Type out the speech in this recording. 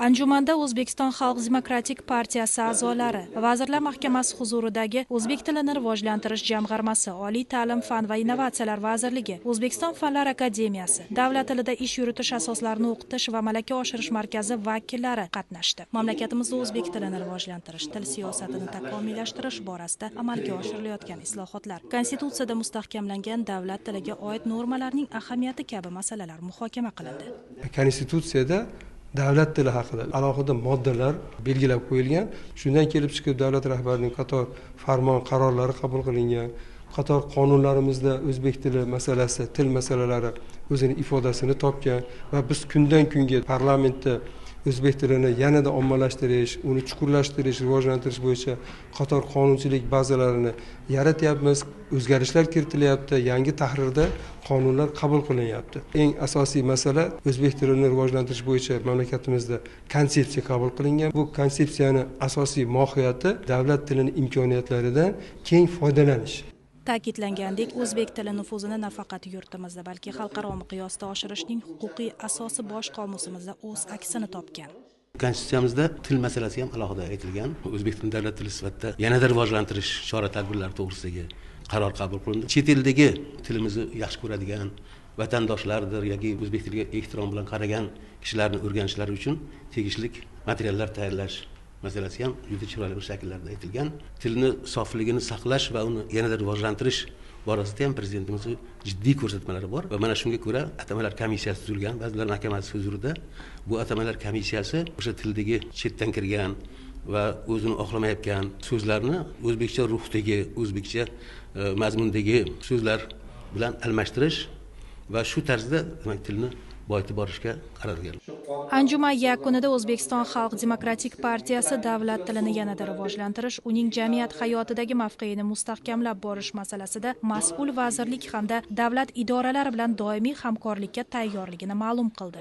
Anjumanda O'zbekiston Xalq demokratik partiyasi a'zolari, Vazirlar Mahkamasi huzuridagi O'zbek tilini rivojlantirish jamg'armasi, Oliy ta'lim, fan va innovatsiyalar vazirligi, O'zbekiston Fanlar akademiyasi, davlat tilida ish yuritish asoslarini o'qitish va malaka oshirish markazi vakillari qatnashdi. Mamlakatimizda o'zbek tilini rivojlantirish, til siyosatini takomillashtirish borasida amalga oshirilayotgan islohotlar, konstitutsiyada mustahkamlangan davlat tiliga oid normalarning ahamiyati kabi masalalar muhokama qilindi. Konstitutsiyada davlat tili haqida alohida moddalar belgilab qo'yilgan. Shundan kelib chiqib davlat rahbarining qator farmon qarorlari qabul qilingan. Qator qonunlarimizda o'zbek tili masalasi, til masalalari o'zini ifodasini topgan va biz kundan kunga parlamentda o'zbek tilini yanada ommalashtirish, uni chuqurlashtirish, rivojlantirish bo'yicha qator qonunchilik bazalarini yaratyapmiz, o'zgarishlar kiritilyapti, yangi tahrirda qonunlar qabul qilinyapti. Eng asosiy masala o'zbek tilini rivojlantirish bo'yicha mamlakatimizda konsepsiya qabul qilingan. Bu konsepsiyani asosiy mohiyati davlat tilining imkoniyatlaridan keng foydalanish. Ta'kidlangandek, o'zbek tili nufuzini nafaqat yurtimizda, balki xalqaro miqyosda oshirishning huquqiy asosi bosh qomusimizda o'z aksini topgan. Konstitutsiyamizda til masalasi ham alohida aytilgan. O'zbek tilini davlat tili sifatida yanada rivojlantirish chora-tadbirlari to'g'risidagi qaror qabul qilindi. Chet eldagi tilimizni yaxshi ko'radigan vatandoshlardir yoki o'zbek tiliga ehtirom bilan qaragan kishilarni o'rganishlari uchun tegishli materiallar tayyorlash masalasi ham juda chiroyli bir shakllarda aytilgan. Tilni sofligini saqlash va uni yanada rivojlantirish borasida ham prezidentimiz jiddiy ko'rsatmalari bor va mana shunga ko'ra atamalar komissiyasi tuzilgan. Vazirlar Mahkamasi huzurida bu atamalar komissiyasi o'sha tildagi chetdan kirgan va o'zini oqlamayotgan so'zlarni o'zbekcha ruhdagi, o'zbekcha mazmundagi so'zlar bilan almashtirish va shu tarzda demak tilni boyitib borishga qaralgan. Anjuman yakunida O'zbekiston Xalq demokratik partiyasi davlat tilini yanada rivojlantirish, uning jamiyat hayotidagi mavqeini mustahkamlab borish masalasida mas'ul vazirlik hamda davlat idoralari bilan doimiy hamkorlikka tayyorligini ma'lum qildi.